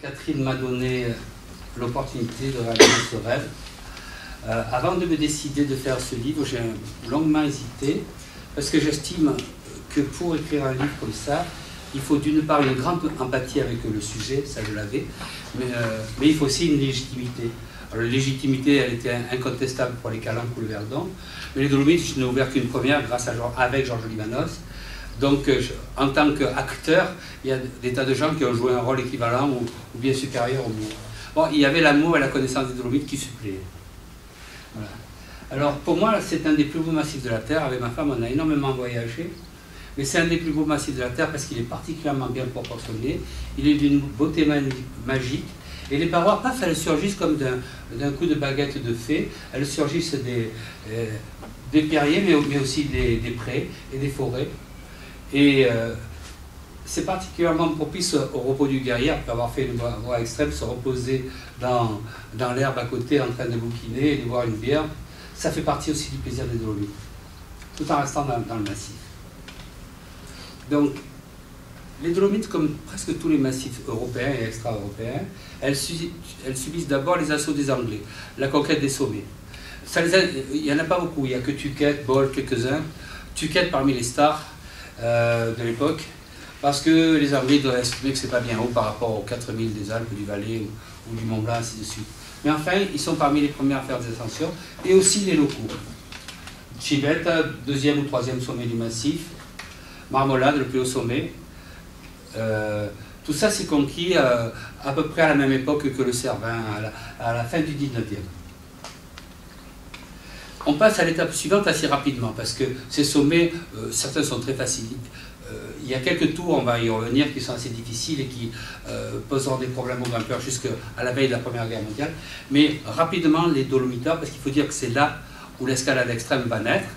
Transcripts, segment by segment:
Catherine m'a donné l'opportunité de réaliser ce rêve. Avant de me décider de faire ce livre, j'ai longuement hésité, parce que j'estime que pour écrire un livre comme ça, il faut d'une part une grande empathie avec le sujet, ça je l'avais, mais il faut aussi une légitimité. Alors, la légitimité, elle était incontestable pour les Calanques ou le Verdon, mais les Dolomites, je n'ai ouvert qu'une première avec Georges Limanos. Donc, en tant qu'acteur, il y a des tas de gens qui ont joué un rôle équivalent ou bien supérieur au mien. Bon, il y avait l'amour et la connaissance des Dolomites qui suppléaient. Voilà. Alors, pour moi, c'est un des plus beaux massifs de la Terre. Avec ma femme, on a énormément voyagé. Mais c'est un des plus beaux massifs de la Terre parce qu'il est particulièrement bien proportionné. Il est d'une beauté magique. Et les parois, paf, elles surgissent comme d'un coup de baguette de fée. Elles surgissent des pierriers, mais aussi des prés et des forêts. Et c'est particulièrement propice au repos du guerrier, après avoir fait une voie extrême, se reposer dans l'herbe à côté en train de bouquiner et de boire une bière. Ça fait partie aussi du plaisir des Dolomites, tout en restant dans le massif. Donc, les Dolomites, comme presque tous les massifs européens et extra-européens, elles subissent d'abord les assauts des Anglais, la conquête des sommets. Il n'y en a pas beaucoup, il n'y a que Tuquet, Bol, quelques-uns. Tuquet parmi les stars de l'époque, parce que les Anglais doivent estimer que c'est pas bien haut par rapport aux 4000 des Alpes, du Valais ou du Mont Blanc, ainsi de suite. Mais enfin, ils sont parmi les premiers à faire des ascensions, et aussi les locaux. Chivette, deuxième ou troisième sommet du massif, Marmolade, le plus haut sommet. Tout ça c'est conquis à peu près à la même époque que le Cervin, à la fin du 19e. On passe à l'étape suivante assez rapidement, parce que ces sommets, certains sont très faciles. Il y a quelques tours, on va y revenir, qui sont assez difficiles et qui poseront des problèmes aux grimpeurs jusqu'à la veille de la Première Guerre mondiale. Mais rapidement, les Dolomites, parce qu'il faut dire que c'est là où l'escalade extrême va naître,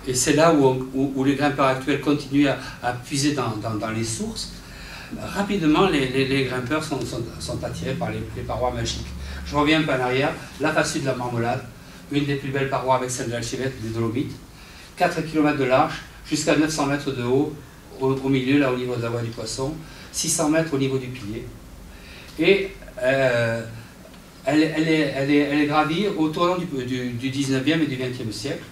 et c'est là où les grimpeurs actuels continuent à puiser dans les sources. Rapidement, les grimpeurs sont attirés par les parois magiques. Je reviens un peu en arrière, la face sud de la Marmolade, une des plus belles parois avec celle de l'Alchevette, des Dolomites, 4 km de large, jusqu'à 900 mètres de haut, au milieu, là au niveau de la voie du Poisson, 600 mètres au niveau du pilier. Et elle est gravie au tournant du 19e et du 20e siècle.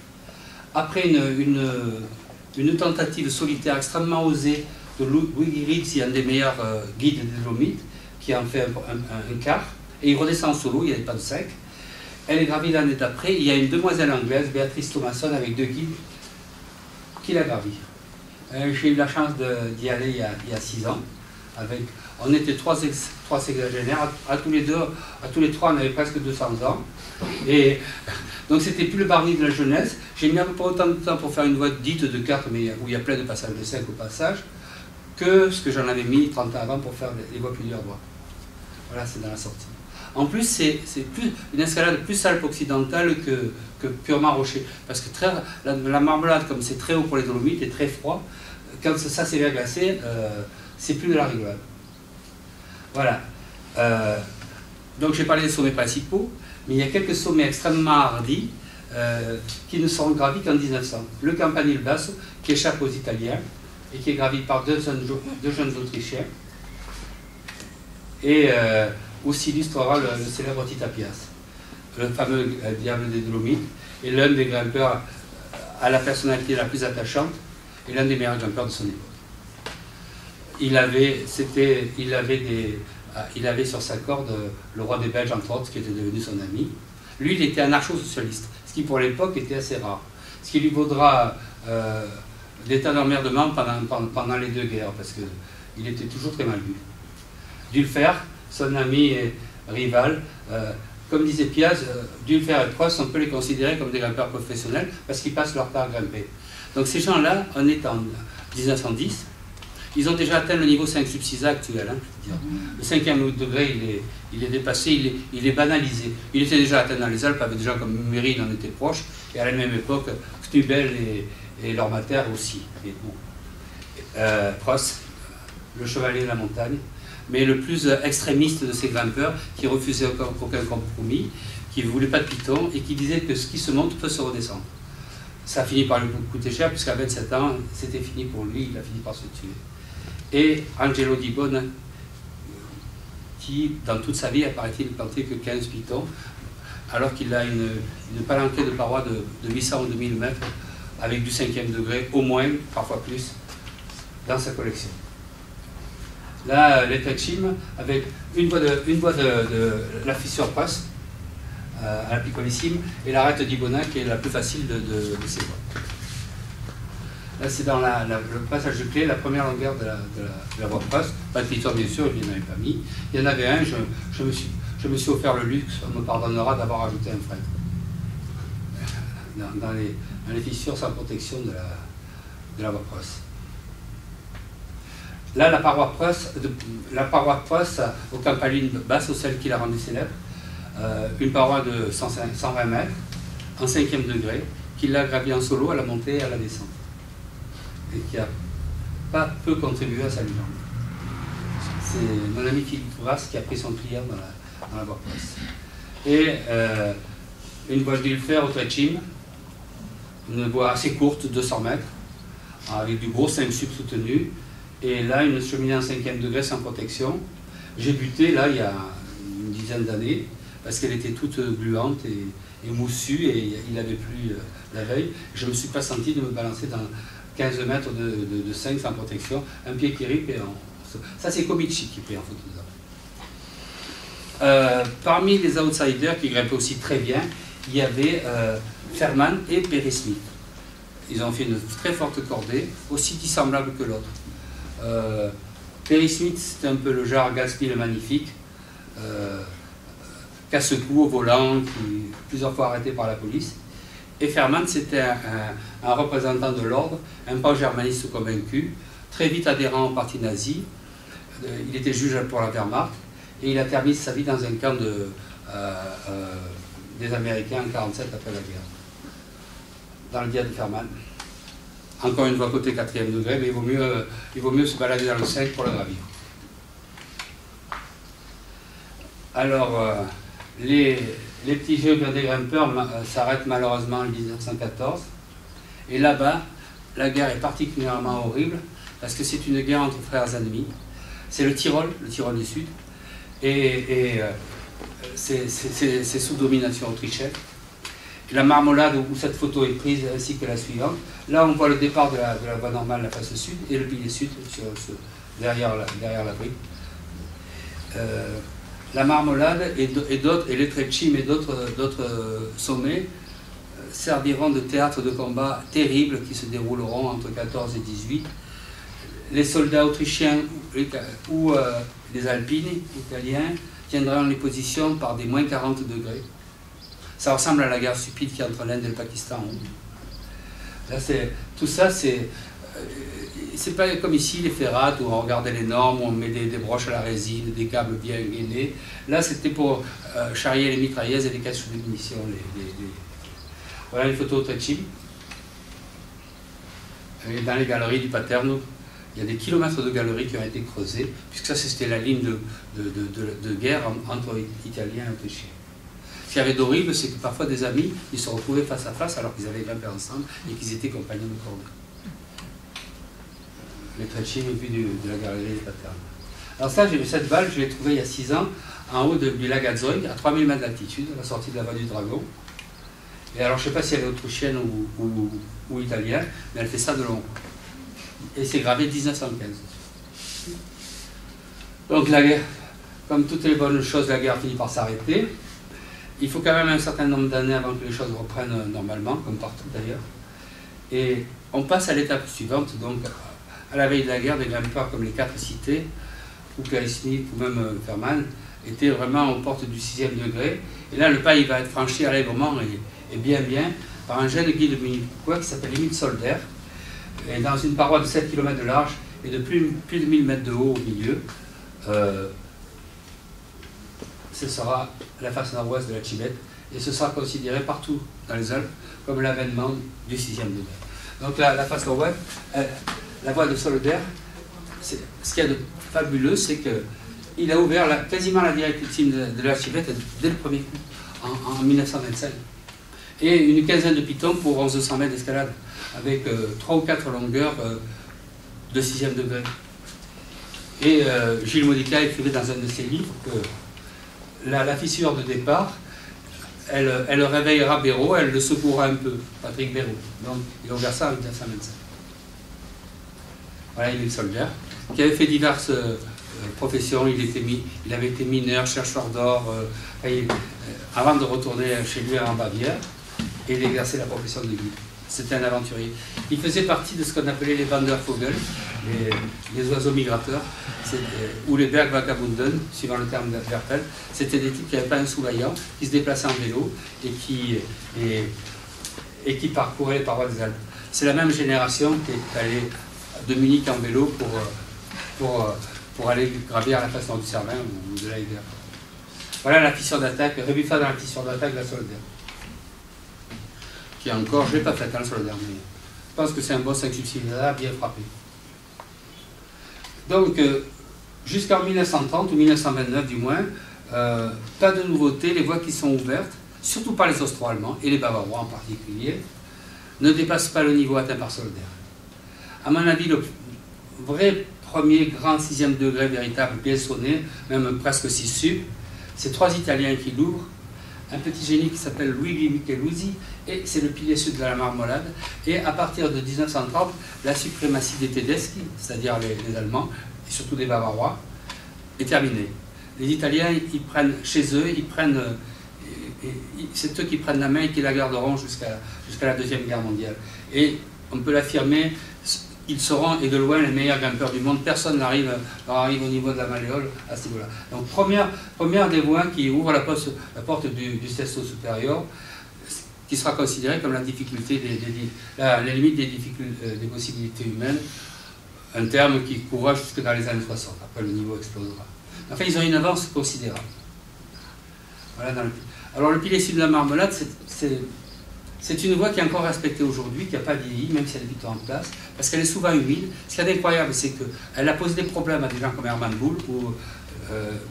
Après une tentative solitaire extrêmement osée de Louis Guirizzi, un des meilleurs guides des Dolomites, qui en fait un quart, et il redescend en solo, il n'y avait pas de sec. Elle est gravie l'année d'après. Il y a une demoiselle anglaise, Béatrice Thomasson, avec 2 guides, qui l'a gravie. J'ai eu la chance d'y aller il y a 6 ans. On était trois sexagénaires, à tous les trois, on avait presque 200 ans. Et donc c'était plus le barnier de la jeunesse. J'ai mis à peu près autant de temps pour faire une voie dite de carte, mais où il y a plein de passages de 5 au passage, que ce que j'en avais mis 30 ans avant pour faire les voies plus dures. Voilà, c'est dans la sortie. En plus, c'est une escalade plus alpe occidentale que purement rocher. Parce que la Marmolade, comme c'est très haut pour les Dolomites et très froid, quand ça s'est verglacé, c'est plus de la rigolade. Voilà. Donc j'ai parlé des sommets principaux, mais il y a quelques sommets extrêmement hardis qui ne seront gravis qu'en 1900. Le Campanile Basso, qui échappe aux Italiens et qui est gravi par deux jeunes Autrichiens. Et où s'illustrera le célèbre Titapias, le fameux diable des Dolomites, et l'un des grimpeurs à la personnalité la plus attachante, et l'un des meilleurs grimpeurs de son époque. Il avait sur sa corde le roi des Belges, entre autres, qui était devenu son ami. Lui, il était anarcho-socialiste, ce qui pour l'époque était assez rare. Ce qui lui vaudra l'état d'emmerdement pendant les 2 guerres, parce qu'il était toujours très mal vu. Dulfer, son ami et rival, comme disait Piaz, Dulfer et Prost, on peut les considérer comme des grimpeurs professionnels parce qu'ils passent leur temps à grimper. Donc ces gens-là, on est en 1910, ils ont déjà atteint le niveau 5 sub-6 actuel. Hein, je veux dire. Le 5e degré, il est dépassé, il est banalisé. Il était déjà atteint dans les Alpes avec des gens comme Mury, il en était proche, et à la même époque, Knubel et Lormater aussi. Et bon. Prost, le chevalier de la montagne, mais le plus extrémiste de ces grimpeurs, qui refusait aucun compromis, qui ne voulait pas de piton, et qui disait que ce qui se monte peut se redescendre. Ça a fini par lui coûter cher, puisqu'à 27 ans, c'était fini pour lui, il a fini par se tuer. Et Angelo Di Bona, qui, dans toute sa vie, apparaît-il, planté que 15 pitons, alors qu'il a une palanquée de parois de 800 ou 2000 mètres, avec du 5e degré, au moins, parfois plus, dans sa collection. Là, les Tretchim, avec une voie de la fissure Preuss, à la picolissime, et l'arête d'Ibona, qui est la plus facile de ces voies. Là, c'est dans le passage de clé, la première longueur de la voie Preuss. Pas de piton, bien sûr, il n'y en avait pas mis. Il y en avait un, je me suis offert le luxe, on me pardonnera d'avoir ajouté un frein. Dans les fissures sans protection de la voie Preuss. Là, la paroi Preuss aux campalines basses, au celle qui la rendait célèbre, une paroi de 120 mètres, en 5e degré, qui l'a gravie en solo à la montée et à la descente. Et qui a pas peu contribué à sa légende. C'est mon ami Philippe Brasse qui a pris son client dans la voie Preuss. Et une voie de Villefer au Tretchim, une voie assez courte, 200 mètres, avec du gros 5 sub soutenu, et là une cheminée en 5e degré sans protection. J'ai buté là il y a une dizaine d'années, parce qu'elle était toute gluante et moussue, et il n'avait plus la veille. Je ne me suis pas senti de me balancer dans 15 mètres de 5 sans protection, un pied qui ripe, et ça c'est Komichi qui prit en photo. Parmi les outsiders qui grimpaient aussi très bien, il y avait Fairman et Perry Smith. Ils ont fait une très forte cordée, aussi dissemblable que l'autre. Perry Smith, c'était un peu le genre Gatsby le Magnifique, casse-cou au volant, qui plusieurs fois arrêté par la police. Et Fairman, c'était un représentant de l'ordre, un pan-germaniste convaincu, très vite adhérent au parti nazi. Il était juge pour la Wehrmacht, et il a terminé sa vie dans un camp des Américains en 1947 après la guerre, dans le dia de Fairman. Encore une fois côté 4e degré, mais il vaut mieux se balader dans le 5 pour le gravir. Alors, les petits jeux des grimpeurs s'arrêtent malheureusement en 1914. Et là-bas, la guerre est particulièrement horrible, parce que c'est une guerre entre frères ennemis. C'est le Tyrol du Sud, et c'est sous domination autrichienne. La marmolade où cette photo est prise, ainsi que la suivante. Là, on voit le départ de la voie normale, la face sud, et le pilier sud derrière la brique. La marmolade et les Tretchim et d'autres sommets serviront de théâtre de combat terribles qui se dérouleront entre 14 et 18. Les soldats autrichiens ou les alpines italiens tiendront les positions par des moins 40 degrés. Ça ressemble à la guerre stupide qu'il y a entre l'Inde et le Pakistan. Là, tout ça, c'est pas comme ici, les ferrates, où on regardait les normes, où on met des broches à la résine, des câbles bien gainés. Là, c'était pour charrier les mitrailleuses et les caches de munitions. Voilà une photo au Tretchim. Dans les galeries du Paterno, il y a des kilomètres de galeries qui ont été creusées, puisque ça, c'était la ligne de guerre entre Italiens et Autrichiens. Ce qu'il y avait d'horrible, c'est que parfois des amis, ils se retrouvaient face à face alors qu'ils avaient grimpé ensemble et qu'ils étaient compagnons de cordée. Les Tretchim vu de la galerie des Paternes. Alors ça, cette balle, je l'ai trouvée il y a 6 ans, en haut du lac Azoy, à 3000 mètres d'altitude, à la sortie de la vallée du Dragon. Et alors, je ne sais pas si elle est autrichienne ou italienne, mais elle fait ça de long. Et c'est gravé 1915. Donc la guerre, comme toutes les bonnes choses, la guerre finit par s'arrêter. Il faut quand même un certain nombre d'années avant que les choses reprennent normalement, comme partout d'ailleurs. Et on passe à l'étape suivante, donc à la veille de la guerre, des grimpeurs comme les 4 cités, ou Perry Smith, ou même Fairman, étaient vraiment aux portes du 6e degré. Et là, le pas il va être franchi allègrement et bien par un jeune guide munichois qui s'appelle Emile Solder, et dans une paroi de 7 km de large et de plus de 1000 mètres de haut au milieu. Ce sera la face nord-ouest de la Tibet, et ce sera considéré partout dans les Alpes comme l'avènement du 6e degré. Donc la face nord-ouest, la voie de Solder, ce qu'il y a de fabuleux, c'est qu'il a ouvert quasiment la directive de la Tibet dès le premier coup, en 1925. Et une quinzaine de pitons pour 1100 mètres d'escalade, avec 3 ou 4 longueurs de 6e degré. Et Gilles Modica écrivait dans un de ses livres que la fissure de départ, elle réveillera Béraud, elle le secouera un peu, Patrick Béraud. Donc il a ouvert ça en 1925. Voilà, Émile Solder, qui avait fait diverses professions. Il avait été mineur, chercheur d'or, avant de retourner chez lui en Bavière, et il exerçait la profession de guide. C'était un aventurier. Il faisait partie de ce qu'on appelait les Wandervogel, les oiseaux migrateurs, ou les Bergvagabunden, suivant le terme d'Hertel. C'était des types qui n'avaient pas un sous-vaillant, qui se déplaçaient en vélo et qui parcouraient les parois des Alpes. C'est la même génération qui est allée de Munich en vélo pour aller gravir la face nord du Cervin ou de l'Aider. Voilà la fissure d'attaque, Rébuffa dans la fissure d'attaque de la Solder. Qui est encore, je ne l'ai pas faite hein, sur le dernier. Je pense que c'est un boss 5 subsidiaire bien frappé. Donc, jusqu'en 1930 ou 1929 du moins, pas de nouveautés, les voies qui sont ouvertes, surtout par les Austro-Allemands, et les Bavarois en particulier, ne dépassent pas le niveau atteint par Solder. À mon avis, le vrai premier grand 6e degré véritable, bien sonné, même presque 6 sub, c'est 3 Italiens qui l'ouvrent, un petit génie qui s'appelle Luigi Micheluzzi, et c'est le pilier sud de la Marmolade. Et à partir de 1930, la suprématie des Tedeschi, c'est-à-dire les Allemands, et surtout des Bavarois, est terminée. Les Italiens, ils prennent chez eux, c'est eux qui prennent la main et qui la garderont jusqu'à la Deuxième Guerre mondiale. Et on peut l'affirmer, ils seront, et de loin, les meilleurs grimpeurs du monde. Personne n'arrive au niveau de la malléole à ce niveau-là. Donc, première des voies qui ouvre la porte du Sesto supérieur, qui sera considérée comme la difficulté, les limites des possibilités humaines, un terme qui courra jusque dans les années 60. Après, le niveau explosera. Enfin, ils ont une avance considérable. Voilà, alors, le pilier sud de la Marmelade, c'est une voie qui est encore respectée aujourd'hui, qui n'a pas vieilli, même si elle est plutôt en place, parce qu'elle est souvent humide. Ce qui est incroyable, c'est qu'elle a posé des problèmes à des gens comme Hermann Bull ou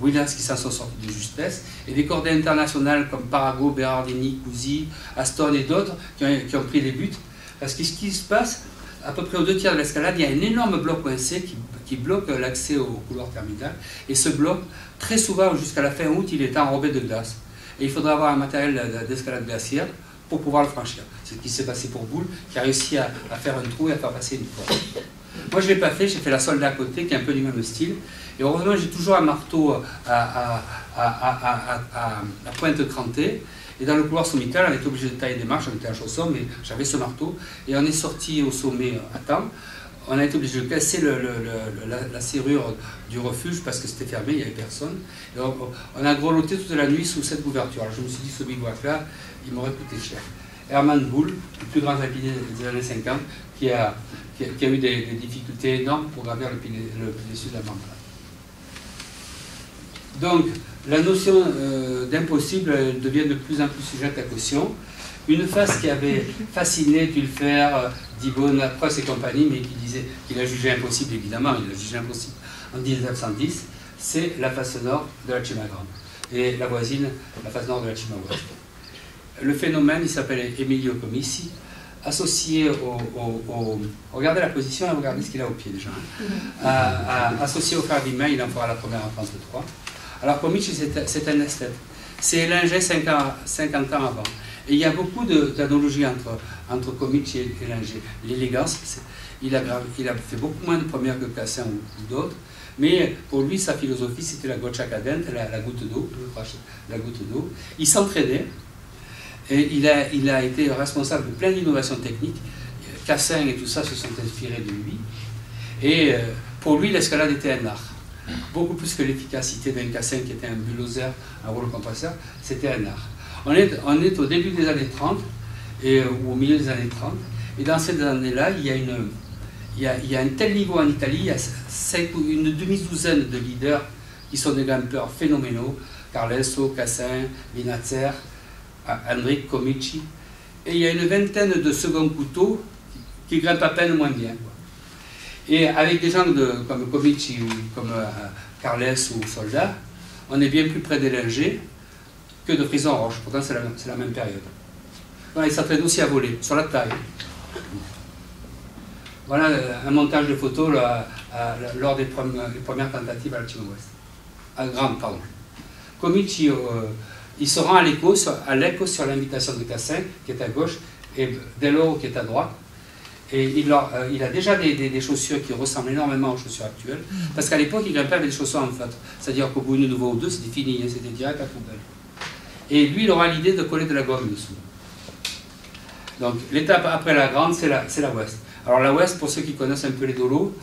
Williams qui s'en sont sortis de justesse, et des cordées internationales comme Parago, Berardini, Cusi, Aston et d'autres qui ont pris les buts. Parce que ce qui se passe, à peu près aux 2 tiers de l'escalade, il y a un énorme bloc coincé qui bloque l'accès au couloir terminal. Et ce bloc, très souvent, jusqu'à la fin août, il est enrobé de glace. Et il faudra avoir un matériel d'escalade glaciaire pour pouvoir le franchir. C'est ce qui s'est passé pour Boulle, qui a réussi à faire un trou et à faire passer une porte. Moi, je ne l'ai pas fait, j'ai fait la solde à côté, qui est un peu du même style. Et heureusement, j'ai toujours un marteau à pointe crantée. Et dans le couloir sommital, on était obligé de tailler des marches, on était à chausson, mais j'avais ce marteau. Et on est sorti au sommet à temps. On a été obligé de casser la serrure du refuge parce que c'était fermé, il n'y avait personne. Et on a grelotté toute la nuit sous cette couverture. Alors je me suis dit, ce bivouac-là, il m'aurait coûté cher. Hermann Bull, le plus grand alpiniste des années 50, qui a eu des difficultés énormes pour gravir le pilier sud de la Marmolade. Donc, la notion d'impossible devient de plus en plus sujette à caution. Une phase qui avait fasciné Dulfer, Dibon, Preuss et compagnie, mais qui disait qu'il a jugé impossible, évidemment, il a jugé impossible en 1910, c'est la face nord de la Cima Grande et la voisine, la face nord de la Cima Ouest. Le phénomène, il s'appelle Emilio Comici, associé regardez la position et regardez ce qu'il a au pied déjà. Associé au frère Vima, il en fera la première en France de 3. Alors Comici, c'est un esthète. C'est Elinger 50 ans avant. Et il y a beaucoup d'analogies entre Comici et Elinger. L'élégance, il a fait beaucoup moins de premières que Cassin ou d'autres, mais pour lui, sa philosophie, c'était la goccia cadente, la goutte d'eau. Il s'entraînait, et il a été responsable de plein d'innovations techniques. Cassin et tout ça se sont inspirés de lui. Et pour lui, l'escalade était un art. Beaucoup plus que l'efficacité d'un Cassin qui était un bulldozer, un rouleau compresseur, c'était un art. On est au début des années 30, ou au milieu des années 30, et dans ces années-là, il y a un tel niveau en Italie, il y a une demi-douzaine de leaders qui sont des grimpeurs phénoménaux, Carlesso, Cassin, Vinatzer, Hendrik, Comici, et il y a une vingtaine de second couteaux qui grimpent à peine moins bien. Et avec des gens comme Comici ou comme Carles ou Soldat, on est bien plus près d'Elinger que de Frison-Roche. Pourtant, c'est la même période. Voilà, ils s'entraînent aussi à voler, sur la taille. Voilà un montage de photos là, lors des premières tentatives à l'Altimo West. À Grande, pardon. Comici, il se rend à Lecco sur l'invitation de Cassin, qui est à gauche, et Deloro, qui est à droite. Et il a déjà des chaussures qui ressemblent énormément aux chaussures actuelles, parce qu'à l'époque, il grimpait avec des chaussures en feutre. C'est-à-dire qu'au bout d'une fois ou deux, c'était fini, c'était direct à poubelle. Et lui, il aura l'idée de coller de la gomme dessous. Donc, l'étape après la Grande, c'est la West. Alors, la West, pour ceux qui connaissent un peu les dolos,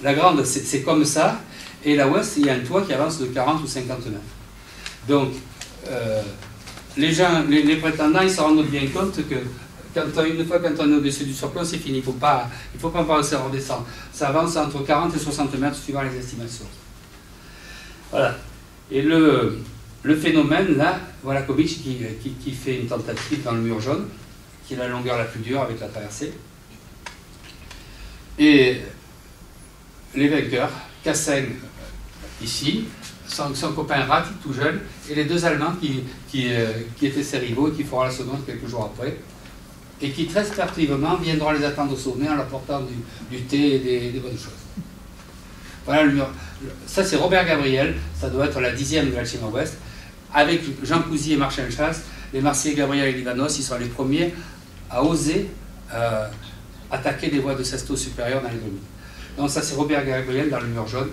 la Grande, c'est comme ça, et la West, il y a un toit qui avance de 40 ou 50 mètres. Donc, les prétendants, ils se rendent bien compte que une fois quand on est au-dessus du surplomb, c'est fini. Il ne faut pas penser à redescendre. Ça avance entre 40 et 60 mètres suivant les estimations. Voilà. Et le phénomène, là, voilà Comici qui fait une tentative dans le mur jaune, qui est la longueur la plus dure avec la traversée. Et les vainqueurs, Cassin ici, son copain Ratti, tout jeune, et les deux Allemands qui étaient ses rivaux et qui feront la seconde quelques jours après, et qui très sportivement viendront les attendre au sommet en leur portant du thé et des bonnes choses. Voilà le mur. Ça, c'est Robert Gabriel, ça doit être la 10e de l'Altimo West. Avec Jean Cousy et Marcel Chasse, les Marseillais Gabriel et Livanos, ils sont les premiers à oser attaquer des voies de sesto supérieures dans les Dolomites. Donc ça, c'est Robert Gabriel dans le mur jaune,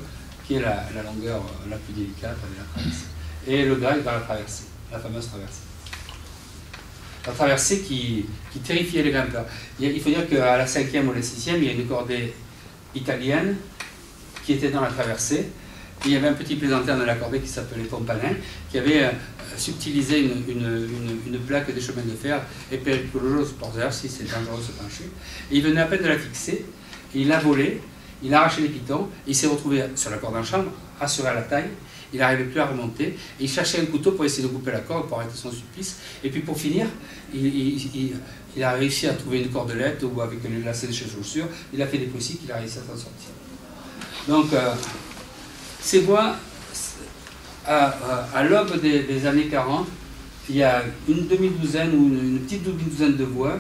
qui est la longueur la plus délicate avec la traversée. Et le grec dans la traversée, la fameuse traversée. La traversée qui terrifiait les grimpeurs. Il faut dire qu'à la 5e ou la 6e, il y a une cordée italienne qui était dans la traversée. Et il y avait un petit plaisantin de la cordée qui s'appelait Pompanin, qui avait subtilisé une plaque des chemins de fer et péricoloso si c'est dangereux de se pencher. Et il venait à peine de la fixer, et il l'a volé, il a arraché les pitons, et il s'est retrouvé sur la corde en chambre, assuré à la taille. Il n'arrivait plus à remonter, et il cherchait un couteau pour essayer de couper la corde, pour arrêter son supplice. Et puis pour finir, il a réussi à trouver une cordelette, ou avec les lacets de ses chaussures, il a fait des poussies qu'il a réussi à s'en sortir. Donc, ces voies, à l'aube des années 40, il y a une demi-douzaine ou une petite demi-douzaine de voies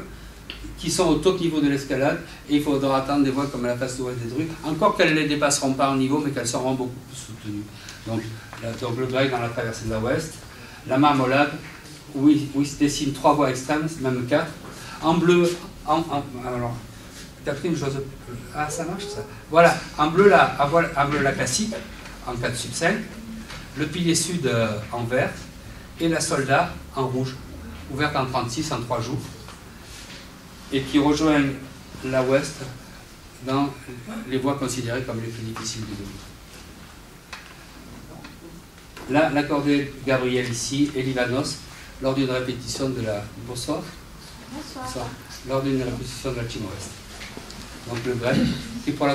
qui sont au top niveau de l'escalade, et il faudra attendre des voies comme la face ouest des Drues, encore qu'elles ne les dépasseront pas en niveau, mais qu'elles seront beaucoup plus soutenues. Donc le grec dans la traversée de la Ouest, la marmolade, où il se dessine 3 voies extrêmes, même 4, en bleu, alors, Catherine, ça marche ça. Voilà, en bleu la classique, en 4 sub 5, le pilier sud en vert, et la soldat en rouge, ouverte en 36 en 3 jours, et qui rejoint la Ouest dans les voies considérées comme les plus difficiles du Dolomites. Là, l'accordé Gabriel ici et Livanos lors d'une répétition de la... Bonsoir. Bonsoir. Lors d'une répétition de l'Altimo West. Donc le grec, qui pour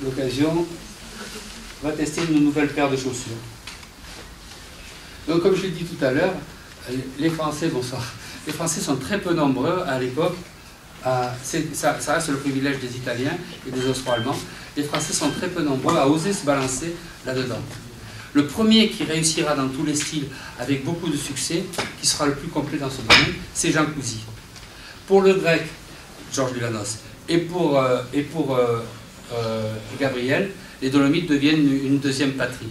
l'occasion va tester une nouvelle paire de chaussures. Donc comme je l'ai dit tout à l'heure, les Français, bonsoir, les Français sont très peu nombreux à l'époque. Ça reste le privilège des Italiens et des Austro-Allemands. Les Français sont très peu nombreux à oser se balancer là-dedans. Le premier qui réussira dans tous les styles avec beaucoup de succès, qui sera le plus complet dans ce domaine, c'est Jean Cousy. Pour le grec, Georges Livanos, et pour Gabriel, les Dolomites deviennent une deuxième patrie.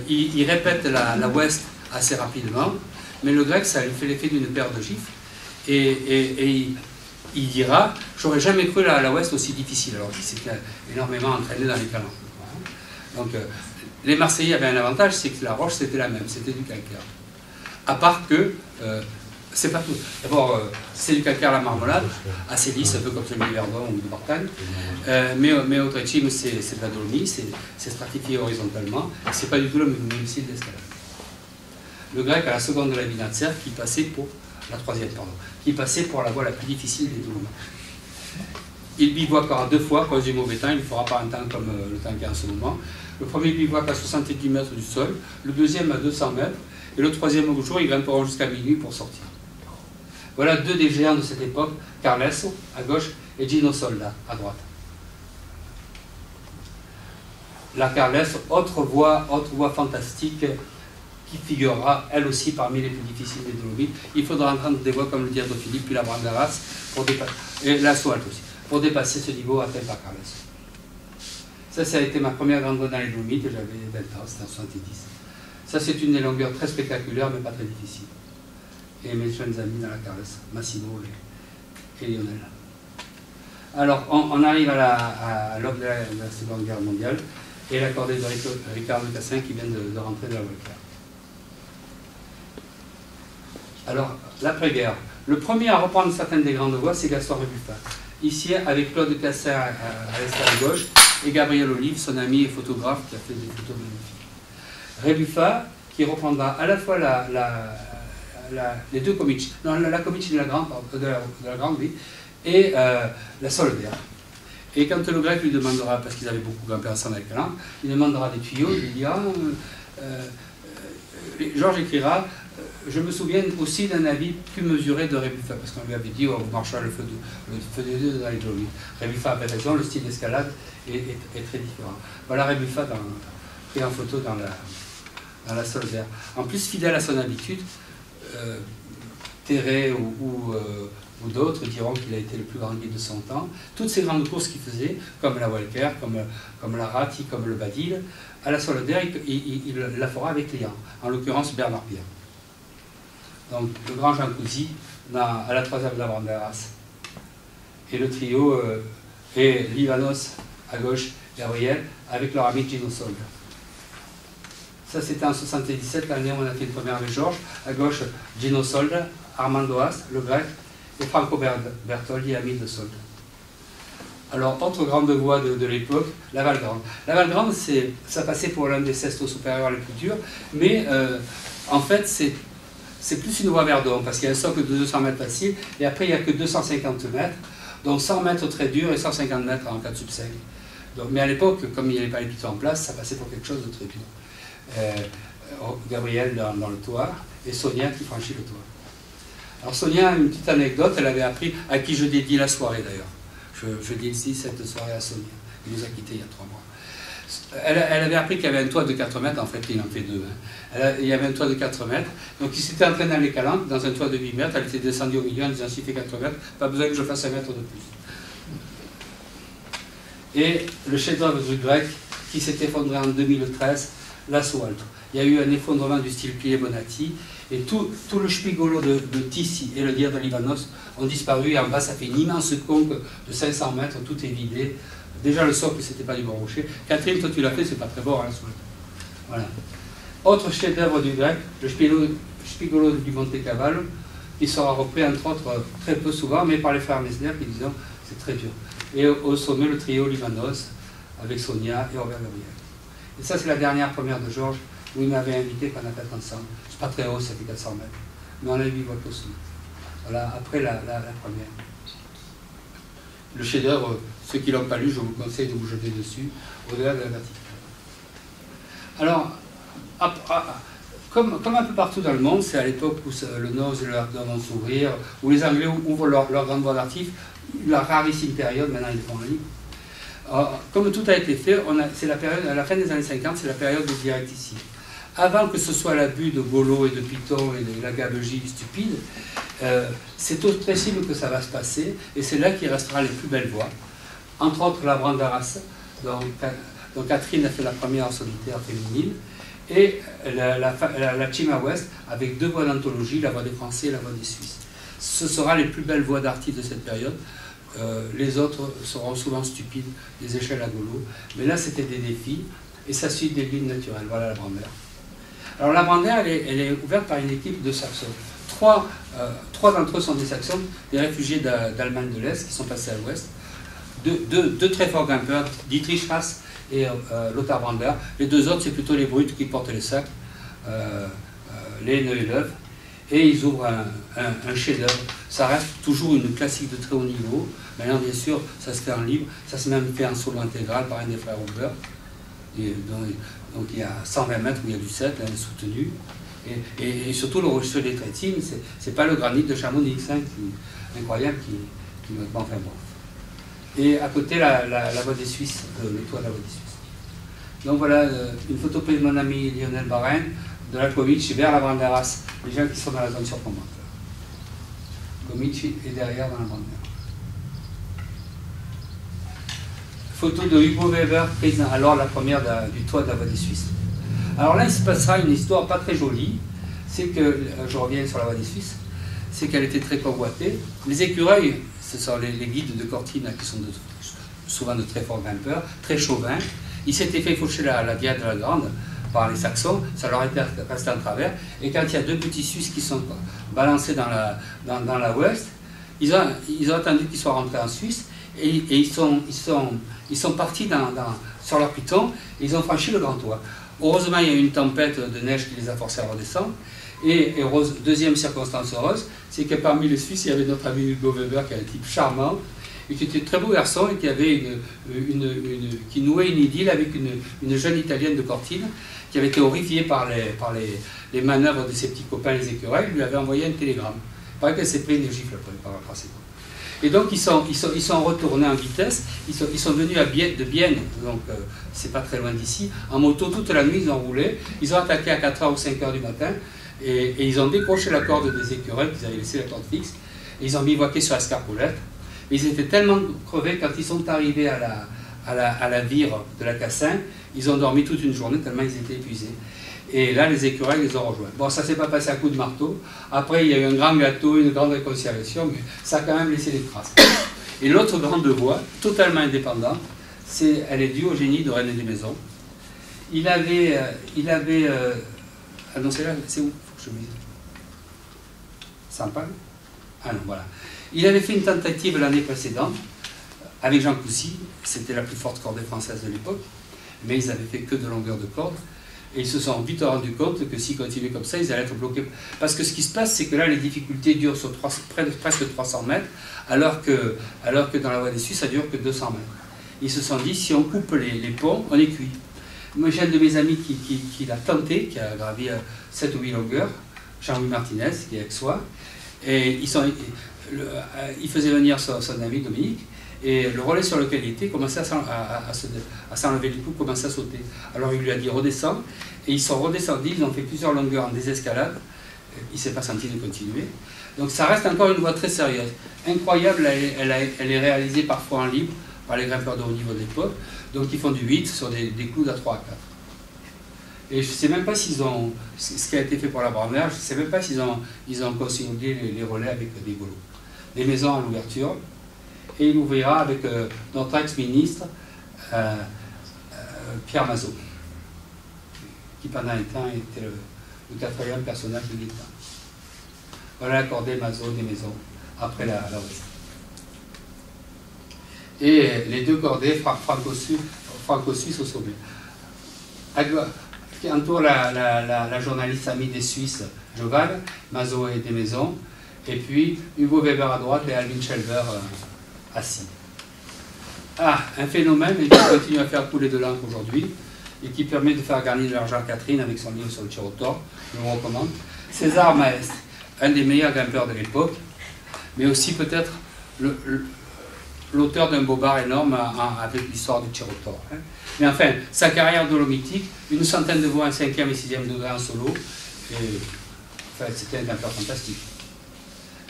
Il répète la Ouest assez rapidement, mais le grec, ça lui fait l'effet d'une paire de gifles. Et il dira, j'aurais jamais cru la Ouest aussi difficile, alors qu'il s'était énormément entraîné dans les calanques. Donc, les Marseillais avaient un avantage, c'est que la roche c'était la même, c'était du calcaire. À part que, c'est pas tout. D'abord, c'est du calcaire à la marmelade, assez lisse, un peu comme celui de Verdun ou de Bretagne. Mais au Trecim, c'est de la dolomie, c'est stratifié horizontalement, c'est pas du tout le même style d'escalade. Le grec à la seconde de la Vinatser, qui passait pour la troisième, pardon, qui passait pour la voie la plus difficile des Dolomites. Il bivouaquera 2 fois à cause du mauvais temps, il ne fera pas un temps comme le temps qu'il y a en ce moment. Le premier bivouac à 70 mètres du sol, le deuxième à 200 mètres, et le troisième au jour, ils grimperont jusqu'à minuit pour sortir. Voilà 2 des géants de cette époque, Carles à gauche et Gino Solda à droite. La Carles, autre voie fantastique, qui figurera elle aussi parmi les plus difficiles des Dolomites. Il faudra entendre des voies comme le Diado Philippe, puis la Brandaras, et la Soalt aussi, pour dépasser ce niveau atteint par Carles. Ça a été ma première grande voie dans les Dolomites, j'avais 20 ans, c'était en 70. Ça, c'est une des longueurs très spectaculaires, mais pas très difficile. Et mes jeunes amis dans la caresse, Massimo et Lionel. Alors, on arrive à l'aube de la Seconde Guerre mondiale, et la cordée de Ricardo Cassin qui vient de rentrer de la Volca. Alors, l'après-guerre. Le premier à reprendre certaines des grandes voies, c'est Gaston Rébuffat. Ici, avec Claude Cassin à l'extrême gauche, et Gabriel Olive, son ami et photographe, qui a fait des photos magnifiques. Rébuffat, qui reprendra à la fois les deux Comici, non, la Comici de la Grande, oui, et la Soldaire. Et quand le grec lui demandera, parce qu'ils avaient beaucoup grimpé ensemble avec Calan, il demandera des tuyaux, il lui dira, Georges écrira, je me souviens aussi d'un avis plus mesuré de Rébuffat, parce qu'on lui avait dit, on marchera le feu de Dieu dans les Dolomites. Rébuffat avait raison, le style d'escalade est très différent. Voilà Rébuffat pris en photo dans la Soldaire. En plus, fidèle à son habitude, Terré ou d'autres diront qu'il a été le plus grand guide de son temps. Toutes ces grandes courses qu'il faisait, comme la Walker, comme la Ratti, comme le Badil, à la Soldaire, il la fera avec clients, en l'occurrence Bernard Pierre. Donc le grand Jean Cousy à la troisième de la Banderas. Et le trio et Livanos à gauche, Gabriel, avec leur ami Gino Solda. Ça c'était en 77, l'année où on a fait une première avec Georges. À gauche, Gino Solda, Armando As, le grec, et Franco Bertoldi, ami de Solda. Alors, autre grande voie de l'époque, la Val-Grande. La Val-Grande, ça passait pour l'un des cestos supérieurs les plus durs, mais en fait, c'est plus une voie Verdon, parce qu'il y a un socle de 200 mètres facile, et après, il n'y a que 250 mètres, donc 100 mètres très dur et 150 mètres en 4 sub 5. Donc, mais à l'époque, comme il n'y avait pas les pitons en place, ça passait pour quelque chose de très dur. Gabriel dans le toit, et Sonia qui franchit le toit. Alors Sonia, une petite anecdote, elle avait appris, à qui je dédie la soirée d'ailleurs. Je dédie cette soirée à Sonia. Il nous a quittés il y a 3 mois. Elle avait appris qu'il y avait un toit de 4 mètres, en fait il en fait 2. Hein. Il y avait un toit de 4 mètres, donc il s'était entraîné dans les calanques, dans un toit de 8 mètres, elle était descendue au milieu en disant s'il fait 4 mètres, pas besoin que je fasse 1 mètre de plus. Et le chef-d'œuvre du grec qui s'est effondré en 2013, l'Asso Alto. Il y a eu un effondrement du style plié Bonatti, et tout le spigolo de Tissi et le dire de Livanos ont disparu, et en bas ça fait une immense conque de 500 mètres, tout est vidé. Déjà le socle, c'était pas du bon rocher. Catherine, toi tu l'as fait, c'est pas très beau, hein, voilà. Autre chef-d'œuvre du grec, le spigolo du Monte Cavallo, qui sera repris entre autres très peu souvent, mais par les frères Messner qui disent c'est très dur. Et au sommet, le trio Livanos, avec Sonia et Robert Gabriel. Et ça, c'est la dernière première de Georges, où il m'avait invité qu'on a fait ensemble. C'est pas très haut, ça fait 400 mètres. Mais on a 8 volts au sommet. Voilà, après la première. Le chef-d'œuvre, ceux qui ne l'ont pas lu, je vous conseille de vous jeter dessus, au-delà de la verticale. Alors, comme un peu partout dans le monde, c'est à l'époque où le nose et le hardon vont s'ouvrir, où les Anglais ouvrent leur grande voie d'artif, la rarissime période, maintenant ils font en ligne. Comme tout a été fait, c'est la période, à la fin des années 50, c'est la période des directs ici. Avant que ce soit l'abus de Golo et de Piton et de la gabegie stupide, c'est au possible que ça va se passer, et c'est là qu'il restera les plus belles voies. Entre autres, la Brandaras, dont Catherine a fait la première en solitaire féminine, et la Chima West, avec 2 voies d'anthologie, la voie des Français et la voie des Suisses. Ce sera les plus belles voies d'artistes de cette période. Les autres seront souvent stupides, des échelles à Golo. Mais là, c'était des défis, et ça suit des lignes naturelles. Voilà la Brander. Alors la Brander, elle est ouverte par une équipe de Saxons. 3 d'entre eux sont des Saxons, des réfugiés d'Allemagne de l'Est, qui sont passés à l'Ouest. Deux très forts grimpeurs, Dietrich Haas et Lothar Brander. Les 2 autres, c'est plutôt les brutes qui portent les sacs, les Neuilöw. Et ils ouvrent un chef-d'œuvre. Ça reste toujours une classique de très haut niveau. Maintenant, bien sûr, ça se fait en libre. Ça se même fait en solo intégral par un des frères Huber. Donc il y a 120 mètres où il y a du 7, hein, soutenu. Et surtout, le rocher des Trétines, c'est pas le granit de Chamonix, hein, incroyable, qui me enfin bon. Et à côté, la voie des Suisses, le toit de la voie des Suisses. Donc voilà, une photo prise de mon ami Lionel Barren, de la Comici vers la Branderas, les gens qui sont dans la zone surplombante. Comici est derrière dans la Branderas. photo de Hugo Weber prise alors la première du toit de la Voie des Suisses. Alors là, il se passera une histoire pas très jolie. C'est que, je reviens sur la Voie des Suisses, c'est qu'elle était très convoitée. Les écureuils, ce sont les guides de Cortina qui sont souvent de très forts grimpeurs, très chauvins. Ils s'étaient fait faucher la Diade de la Grande par les Saxons, ça leur était resté en travers. Et quand il y a deux petits Suisses qui sont balancés dans la ouest, ils ont attendu qu'ils soient rentrés en Suisse et ils sont partis sur leur piton et ils ont franchi le Grand Toit. Heureusement, il y a eu une tempête de neige qui les a forcés à redescendre. Et deuxième circonstance heureuse, c'est que parmi les Suisses, il y avait notre ami Hugo Weber, qui est un type charmant, et qui était un très beau garçon, et qui nouait une idylle avec une jeune Italienne de Cortine, qui avait été horrifiée par les manœuvres de ses petits copains, les écureuils. Il lui avait envoyé un télégramme. Il paraît qu'elle s'est pris une gifle par ces coups. Et donc ils sont retournés en vitesse, ils sont venus de Bienne, donc c'est pas très loin d'ici, en moto toute la nuit, ils ont roulé, ils ont attaqué à 4h ou 5h du matin, et ils ont décroché la corde des écureuils, qu'ils avaient laissé la corde fixe, et ils ont bivouaqué sur Escarpolette. Ils étaient tellement crevés, quand ils sont arrivés à la vire de la Cassin, ils ont dormi toute une journée tellement ils étaient épuisés. Et là, les écureuils les ont rejoints. Bon, ça ne s'est pas passé à coup de marteau. Après, il y a eu un grand gâteau, une grande réconciliation, mais ça a quand même laissé des traces. Et l'autre grande voie, totalement indépendante, elle est due au génie de René Desmaisons. Il avait annoncé là, c'est où? Faut que je me dise. Saint-Paul? Ah non, voilà. Il avait fait une tentative l'année précédente avec Jean Coucy, c'était la plus forte cordée française de l'époque, mais ils n'avaient fait que de longueur de corde. Et ils se sont vite rendus compte que s'ils continuaient comme ça, ils allaient être bloqués. Parce que ce qui se passe, c'est que là, les difficultés durent sur presque 300 mètres, alors que dans la Voie des Suisses, ça dure que 200 mètres. Ils se sont dit, si on coupe les ponts, on est cuit. Moi, j'ai un de mes amis qui l'a tenté, qui a gravi 7 ou 8 longueurs, Jean-Louis Martinez, qui est avec-soi, et il faisait venir son ami Dominique, et le relais sur lequel il était commençait à s'enlever du coup, commençait à sauter. Alors il lui a dit redescends, et ils sont redescendus, ils ont fait plusieurs longueurs en désescalade, il ne s'est pas senti de continuer. Donc ça reste encore une voie très sérieuse. Incroyable, elle est réalisée parfois en libre par les grimpeurs de haut niveau de l'époque, donc ils font du 8 sur des clous d'à 3 à 4. Et je ne sais même pas s'ils ont, ce qui a été fait pour la Bramère, je ne sais même pas s'ils ont consolidé les relais avec des golots. Des maisons à l'ouverture. Et il ouvrira avec notre ex-ministre, Pierre Mazot, qui pendant un temps était le 4e personnage de l'État. Voilà accordé Mazot des maisons, après la Ouest. Et les deux cordées franco-suisses au sommet. Qui entoure la journaliste amie des Suisses, Joval, Mazot et des maisons, et puis Hugo Weber à droite et Alvin Schelber assis. Ah, un phénomène qui continue à faire couler de l'encre aujourd'hui et qui permet de faire gagner de l'argent à Catherine avec son livre sur le Tirotor, je le recommande. César Maestre, un des meilleurs grimpeurs de l'époque, mais aussi peut-être l'auteur d'un bobard énorme avec l'histoire du Tirotor. Hein. Mais enfin, sa carrière dolomitique, une centaine de voix en 5e et 6e degré en solo, et, enfin, c'était un grimpeur fantastique.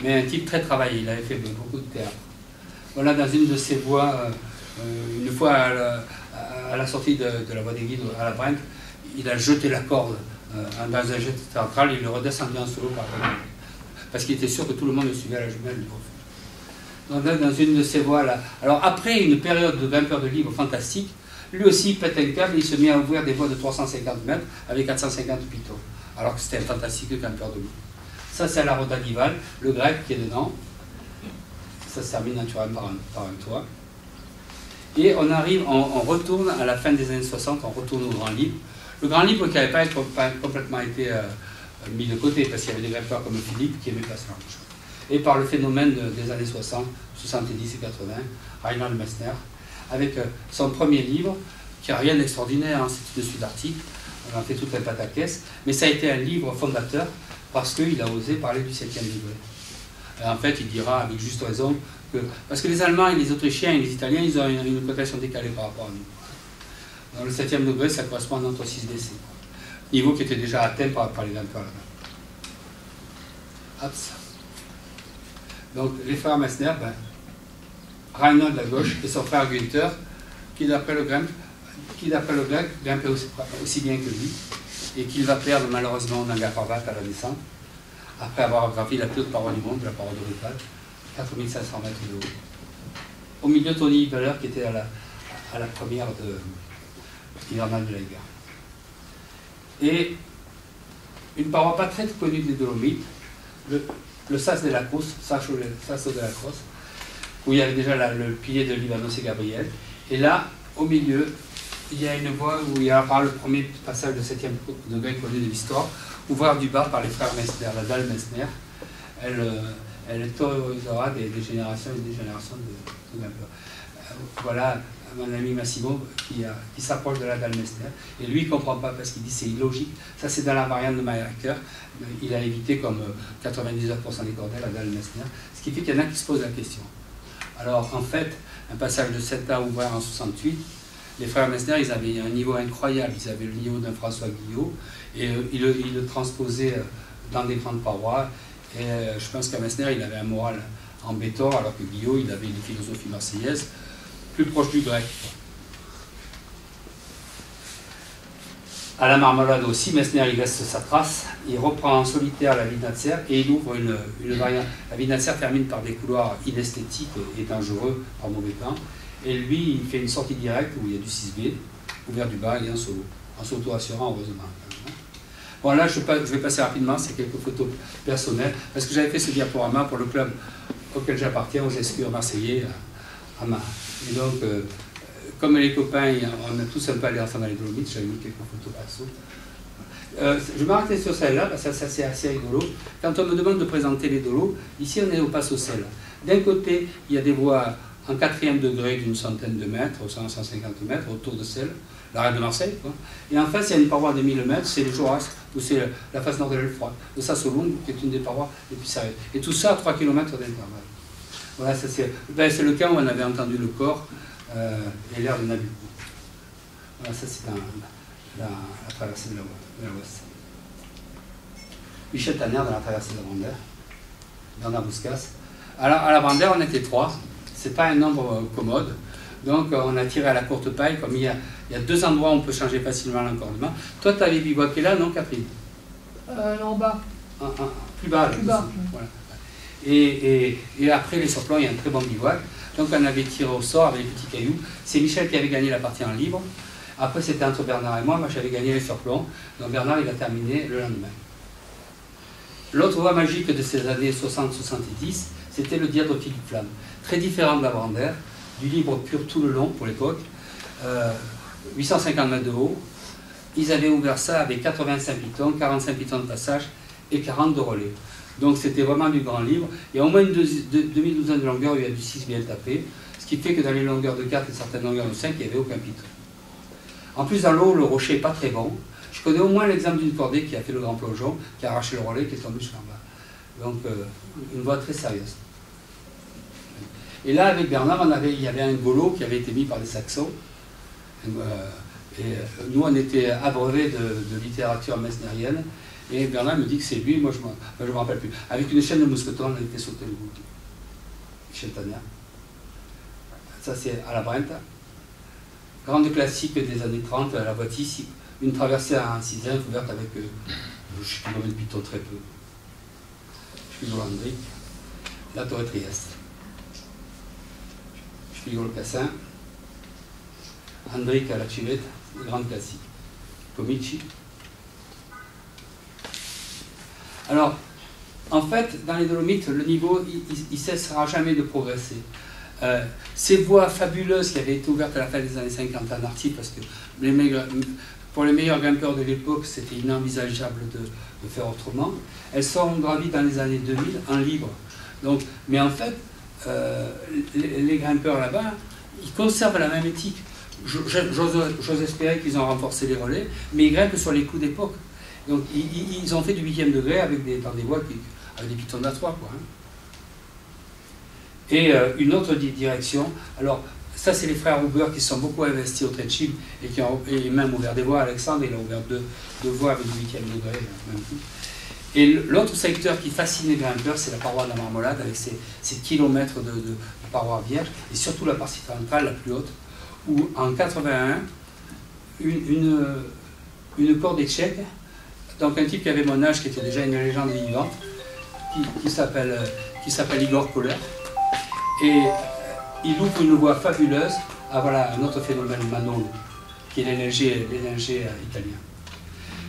Mais un type très travaillé, il avait fait beaucoup de théâtre. Voilà, dans une de ses voies, une fois à la sortie de la voie des guides à la Brente, il a jeté la corde dans un jet théâtral et il est redescendu en solo par contre, parce qu'il était sûr que tout le monde le suivait à la jumelle du refus. Donc là, dans une de ces voies-là. Alors après une période de grimpeur de livres fantastique, lui aussi il pète un câble et il se met à ouvrir des voies de 350 mètres avec 450 pitons, alors que c'était un fantastique grimpeur de livres. Ça c'est la Roda d'Ival, le grec qui est dedans. Ça se termine naturellement par un toit. Et on arrive, on retourne à la fin des années 60, on retourne au Grand Libre. Le Grand Libre qui n'avait pas complètement été mis de côté, parce qu'il y avait des grimpeurs comme Philippe qui aimaient passer en bouche. Et par le phénomène des années 60, 70 et 80, Reinhold Messner, avec son premier livre, qui n'a rien d'extraordinaire, hein, c'est dessus d'articles, on a fait tout un pataquès, mais ça a été un livre fondateur, parce qu'il a osé parler du 7e degré. En fait, il dira avec juste raison que... Parce que les Allemands et les Autrichiens et les Italiens, ils ont une cotation décalée par rapport à nous. Dans le 7e degré, ça correspond à notre 6 DC. Niveau qui était déjà atteint par les grimpeurs là-bas. Hop, ça. Donc, les frères Messner, Reinhold à gauche et son frère Günther, qui d'après le grec grimpait aussi bien que lui, et qu'il va perdre malheureusement Nanga Parbat à la descente, après avoir gravi la plus haute paroi du monde, la paroi de Rupal, 4500 mètres de haut. Au milieu, Tony Veller qui était à la première de hivernale de la guerre. Et une paroi pas très connue des Dolomites, le Sas de la Cruz, Sasso de la Cruz, où il y avait déjà le pilier de Libanos et Gabriel. Et là, au milieu, il y a une voie où il y a le premier passage de 7e degré connu de l'histoire, ouvert du bas par les frères Messner, la dalle Messner. Elle terrorisera des générations et des générations de grimpeurs. Voilà mon ami Massimo qui s'approche de la dalle Messner. Et lui, il ne comprend pas parce qu'il dit c'est illogique. Ça, c'est dans la variante de Mayer-Acker. Il a évité, comme 99% des cordels, la dalle Messner. Ce qui fait qu'il y en a qui se posent la question. Alors, en fait, un passage de 7A ouvert en 68, les frères Messner, ils avaient un niveau incroyable. Ils avaient le niveau d'un François Guillot et ils le transposaient dans des grandes parois. Et je pense qu'à Messner, il avait un moral en béton, alors que Guillot, il avait une philosophie marseillaise plus proche du grec. À la Marmelade aussi, Messner, il laisse sa trace. Il reprend en solitaire la Wienerzer et il ouvre une variante. La Wienerzer termine par des couloirs inesthétiques et dangereux par mauvais temps. Et lui, il fait une sortie directe où il y a du 6B, ouvert du bas et un solo. En s'auto-assurant, heureusement. Bon, là, je vais passer rapidement, c'est quelques photos personnelles, parce que j'avais fait ce diaporama pour le club auquel j'appartiens, aux escures marseillais, à Mar. Et donc, comme les copains, on a tous un peu allé ensemble dans les Dolomites, j'avais mis quelques photos perso. Je m'arrêtais sur celle-là, parce que ça c'est assez rigolo. Quand on me demande de présenter les dolos, ici on est au Passe-au-Sel. D'un côté, il y a des voies en 4e degré d'une centaine de mètres, 150 mètres, autour de Sel, l'arrêt de Marseille, quoi. Et en face, il y a une paroi de 1000 mètres, c'est les Joras, où c'est la face nord de l'Elfroide, de Sassolong, qui est une des parois les plus sérieuses. Et tout ça à 3 km d'intervalle. Voilà, c'est le cas où on avait entendu le corps et l'air de Nabucco. Voilà, ça c'est dans la traversée de l'Ouest. Michel Tanner dans la traversée de la Vendée, Bernard Bouscas. Alors, à la Vendée, on était 3. C'est pas un nombre commode. Donc, on a tiré à la courte paille. Comme il y a 2 endroits où on peut changer facilement l'encordement. Toi, tu avais bivouaqué là, non, Catherine? En bas. Plus bas. Plus bas. Voilà. Et après les surplombs, il y a un très bon bivouac. Donc, on avait tiré au sort avec les petits cailloux. C'est Michel qui avait gagné la partie en libre. Après, c'était entre Bernard et moi. Moi, j'avais gagné les surplombs. Donc, Bernard, il a terminé le lendemain. L'autre voie magique de ces années 60-70, c'était le dièdre Philippe Flamme. Très différent de la Brandère, du libre pur tout le long pour l'époque, 850 mètres de haut. Ils avaient ouvert ça avec 85 pitons, 45 pitons de passage et 40 de relais. Donc c'était vraiment du grand libre. Il y a au moins une demi-douzaine de longueurs où il y a du 6 bien tapé, ce qui fait que dans les longueurs de 4 et certaines longueurs de 5, il n'y avait aucun piton. En plus, dans l'eau, le rocher n'est pas très bon. Je connais au moins l'exemple d'une cordée qui a fait le grand plongeon, qui a arraché le relais, qui est tombé jusqu'en bas. Donc, une voie très sérieuse. Et là, avec Bernard, il y avait un golo qui avait été mis par les Saxons. Et nous, on était abreuvés de littérature messnerienne. Et Bernard me dit que c'est lui, moi je ne me rappelle plus. Avec une chaîne de mousquetons, on a été sauté le bout. Michel Tanner. Ça, c'est à la Brenta. Grande classique des années 30, à la Boitie, une traversée à un 6e ouverte avec, je ne sais plus combien de pitons, très peu. Spiegel-Andric, la Torre Trieste. Spiegel-Cassin, Andric à la Chivette, grande classique. Comici. Alors, en fait, dans les Dolomites, le niveau, il ne cessera jamais de progresser. Ces voies fabuleuses qui avaient été ouvertes à la fin des années 50 en Artie, parce que pour les meilleurs grimpeurs de l'époque, c'était inenvisageable de faire autrement, elles sont gravies dans les années 2000 en libre. Donc, mais en fait, les grimpeurs là-bas, ils conservent la même éthique. J'ose espérer qu'ils ont renforcé les relais, mais ils grimpent sur les coups d'époque. Donc, ils ont fait du 8e degré dans des voies avec des pitons d'A3, quoi. Hein. Et une autre direction, alors ça c'est les frères Huber qui se sont beaucoup investis au Tretchim et qui ont même ouvert des voies. Alexandre, il a ouvert deux voies avec du 8e degré, même tout. Et l'autre secteur qui fascine les grimpeurs, c'est la paroi de la Marmelade avec ses kilomètres de parois vierges et surtout la partie centrale la plus haute où en 81, une corde est tchèque, donc un type qui avait mon âge, qui était déjà une légende vivante, qui s'appelle Igor Koller, et il ouvre une voie fabuleuse à voilà, un autre phénomène Manon, qui est l'énergie italien.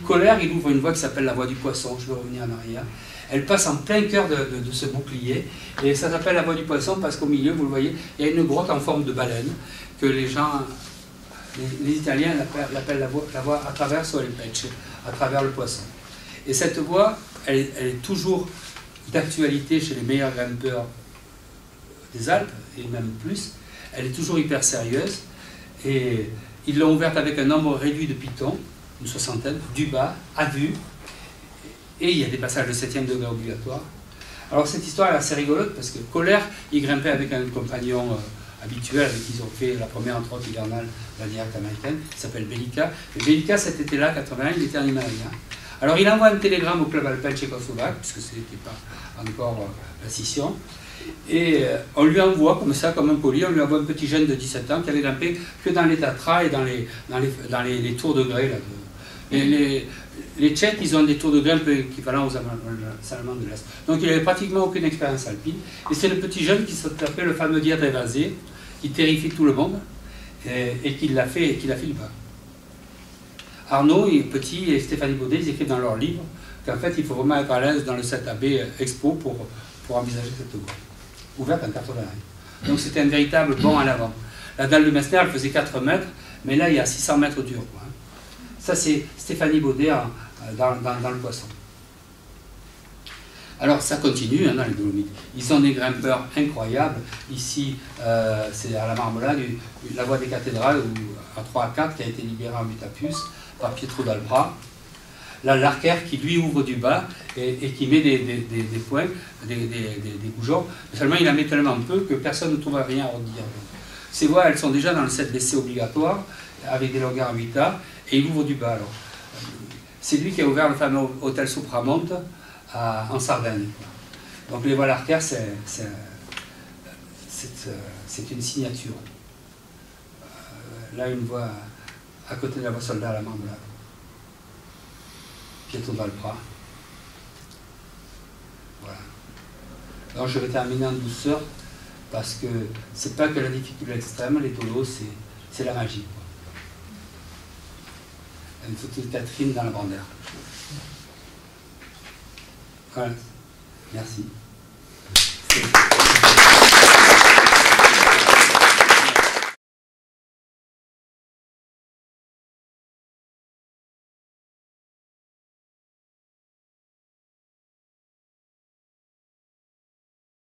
Koller, il ouvre une voie qui s'appelle la voie du poisson, je vais revenir en arrière. Elle passe en plein cœur de ce bouclier, et ça s'appelle la voie du poisson parce qu'au milieu, vous le voyez, il y a une grotte en forme de baleine, que les Italiens l'appellent la voie à travers il pesce, à travers le poisson. Et cette voie, elle est toujours d'actualité chez les meilleurs grimpeurs des Alpes, et même plus. Elle est toujours hyper sérieuse, et ils l'ont ouverte avec un nombre réduit de pitons, une soixantaine, du bas, à vue, et il y a des passages de 7e degré obligatoires. Alors cette histoire est assez rigolote, parce que Koller, il grimpait avec un compagnon habituel, avec qui ils ont fait la première entre autres hivernale de la directe américaine, qui s'appelle Belica. Et Belica, cet été-là, 81, il était en Himalaya. Alors il envoie un télégramme au club alpin tchécoslovaque, puisque ce n'était pas encore la scission, et on lui envoie, comme ça, comme un colis, on lui envoie un petit jeune de 17 ans qui avait grimpé que dans les Tatras et dans les tours de grès. Là, les Tchèques, ils ont des tours de grès un peu équivalents aux Salamandres de l'Est. Donc il n'avait pratiquement aucune expérience alpine. Et c'est le petit jeune qui s'appelait le fameux Diadre évasé, qui terrifie tout le monde, et qui l'a fait le bas. Arnaud, petit, et Stéphanie Baudet, ils écrivent dans leur livre qu'en fait, il faut vraiment être à l'aise dans le 7AB Expo pour envisager cette voie, ouverte en 81. Donc c'était un véritable bond en avant. La dalle de Messner, elle faisait 4 mètres, mais là, il y a 600 mètres dur. Quoi. Ça, c'est Stéphanie Baudet dans le poisson. Alors, ça continue dans les Dolomites. Ils ont des grimpeurs incroyables. Ici, c'est à la Marmolade, la voie des cathédrales, à 3 à 4, qui a été libérée en Butapus par Pietro Dalbra. Là, l'Arquer qui lui ouvre du bas et qui met des points, des goujons. Seulement, il en met tellement peu que personne ne trouve rien à redire. Ces voies, elles sont déjà dans le 7BC obligatoire, avec des longueurs en 8A, et il ouvre du bas. Alors, c'est lui qui a ouvert le fameux hôtel Sopramonte en Sardaigne. Donc les voies L'Arquer, c'est une signature. Là, une voie à côté de la voie Soldat à la Marmolade. Pietro Dalbra. Voilà. Alors je vais terminer en douceur parce que c'est pas que la difficulté extrême, les tolos, c'est la magie. Une petite Catherine dans la bande d'air. Voilà. Merci.